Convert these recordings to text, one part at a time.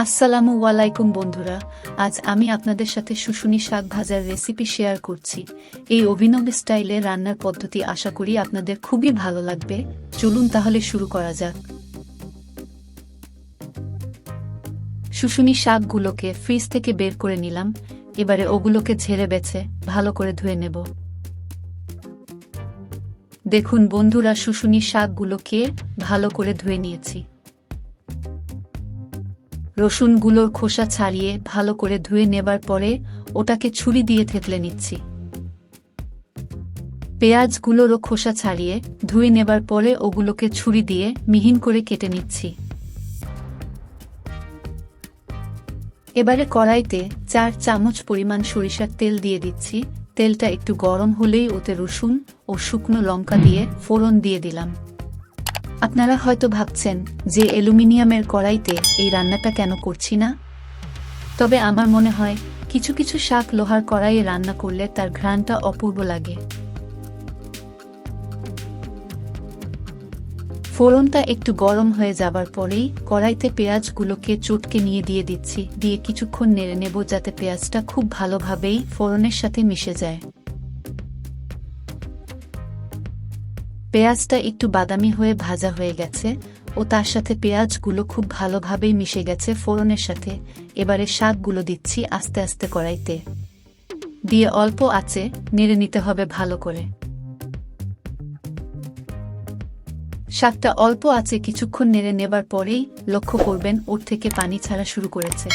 আসসালামু আলাইকুম বন্ধুরা, আজ আমি আপনাদের সাথে শুশুনি শাক ভাজার রেসিপি শেয়ার করছি। এই অভিনব স্টাইলে রান্নার পদ্ধতি আশা করি আপনাদের খুবই ভালো লাগবে। চলুন তাহলে শুরু করা যাক। শুশুনি শাকগুলোকে ফ্রিজ থেকে বের করে নিলাম। এবারে ওগুলোকে ঝেড়ে বেছে ভালো করে ধুয়ে নেব। দেখুন বন্ধুরা, শুশুনি শাকগুলোকে ভালো করে ধুয়ে নিয়েছি। রসুনগুলোর খোসা ছাড়িয়ে ভালো করে ধুয়ে নেবার পরে ওটাকে ছুরি দিয়ে থেতলে নিচ্ছি। পেঁয়াজগুলোরও খোসা ছাড়িয়ে ধুয়ে নেবার পরে ওগুলোকে ছুরি দিয়ে মিহিন করে কেটে নিচ্ছি। এবারে কড়াইতে 4 চামচ পরিমাণ সরিষার তেল দিয়ে দিচ্ছি। তেলটা একটু গরম হলেই ওতে রসুন ও শুকনো লঙ্কা দিয়ে ফোড়ন দিয়ে দিলাম। আপনারা হয়তো ভাবছেন যে অ্যালুমিনিয়ামের কড়াইতে এই রান্নাটা কেন করছি না, তবে আমার মনে হয় কিছু কিছু শাক লোহার কড়াইয়ে রান্না করলে তার ঘ্রাণটা অপূর্ব লাগে। ফোড়নটা একটু গরম হয়ে যাবার পরেই কড়াইতে পেঁয়াজগুলোকে চটকে নিয়ে দিয়ে দিচ্ছি। দিয়ে কিছুক্ষণ নেড়ে নেব যাতে পেঁয়াজটা খুব ভালোভাবেই ফোড়নের সাথে মিশে যায়। পেঁয়াজটা একটু বাদামি হয়ে ভাজা হয়ে গেছে ও তার সাথে পেঁয়াজগুলো খুব ভালোভাবেই মিশে গেছে ফোড়নের সাথে। এবারে শাকগুলো দিচ্ছি আস্তে আস্তে কড়াইতে দিয়ে অল্প আঁচে নেড়ে নিতে হবে ভালো করে। শাকটা অল্প আঁচে কিছুক্ষণ নেড়ে নেবার পরেই লক্ষ্য করবেন ওর থেকে পানি ছাড়া শুরু করেছে।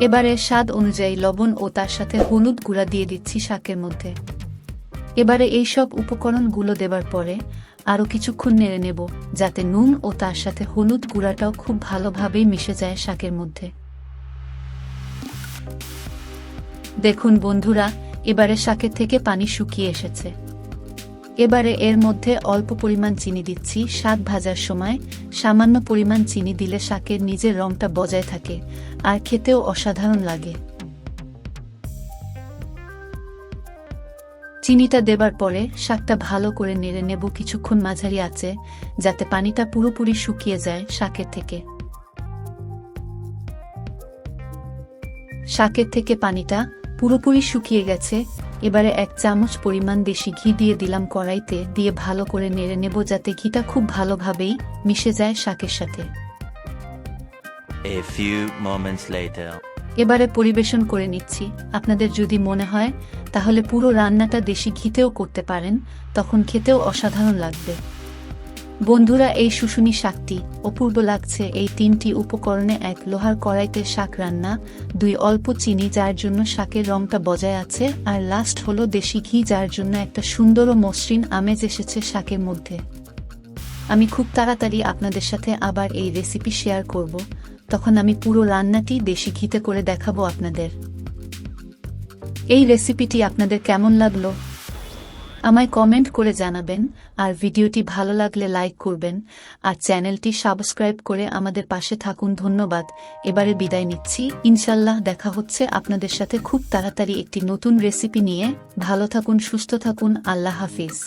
এবারে স্বাদ অনুযায়ী লবণ ও তার সাথে হলুদ গুঁড়া দিয়ে দিচ্ছি শাকের মধ্যে। এবারে এই সব উপকরণগুলো দেবার পরে আরও কিছুক্ষণ নেড়ে নেব যাতে নুন ও তার সাথে হলুদ গুঁড়াটাও খুব ভালোভাবেই মিশে যায় শাকের মধ্যে। দেখুন বন্ধুরা, এবারে শাকের থেকে পানি শুকিয়ে এসেছে। এবারে এর মধ্যে অল্প পরিমাণ চিনি দিচ্ছি। শাক ভাজার সময় সামান্য পরিমাণ চিনি দিলে শাকের নিজের রংটা বজায় থাকে আর খেতেও অসাধারণ লাগে। চিনিটা দেবার পরে শাকটা ভালো করে নেড়ে নেব কিছুক্ষণ মাঝারি আঁচে যাতে পানিটা পুরোপুরি শুকিয়ে যায় শাকের থেকে। শাকের থেকে পানিটা পুরোপুরি শুকিয়ে গেছে। এবারে 1 চামচ পরিমাণ দেশি ঘি দিয়ে দিলাম কড়াইতে, দিয়ে ভালো করে নেড়ে নেব যাতে ঘিটা খুব ভালোভাবেই মিশে যায় শাকের সাথে। A few moments later. এবারে পরিবেশন করে নিচ্ছি। আপনাদের যদি মনে হয় তাহলে পুরো রান্নাটা দেশি ঘিতেও করতে পারেন, তখন খেতেও অসাধারণ লাগবে। বন্ধুরা, এই শুশুনি শাকটি অপূর্ব লাগছে। এই 3টি উপকরণে 1 লোহার কড়াইতে শাক রান্না, 2 অল্প চিনি যার জন্য শাকের রংটা বজায় আছে, আর লাস্ট হলো দেশি ঘি যার জন্য একটা সুন্দর ও মসৃণ আমেজ এসেছে শাকের মধ্যে। আমি খুব তাড়াতাড়ি আপনাদের সাথে আবার এই রেসিপি শেয়ার করব, তখন আমি পুরো রান্নাটি দেশি ঘিতে করে দেখাবো আপনাদের। এই রেসিপিটি আপনাদের কেমন লাগলো আমায় কমেন্ট করে জানাবেন, আর ভিডিওটি ভালো লাগলে লাইক করবেন আর চ্যানেলটি সাবস্ক্রাইব করে আমাদের পাশে থাকুন। ধন্যবাদ। এবারে বিদায় নিচ্ছি। ইনশাল্লাহ দেখা হচ্ছে আপনাদের সাথে খুব তাড়াতাড়ি একটি নতুন রেসিপি নিয়ে। ভালো থাকুন, সুস্থ থাকুন। আল্লাহ হাফিজ।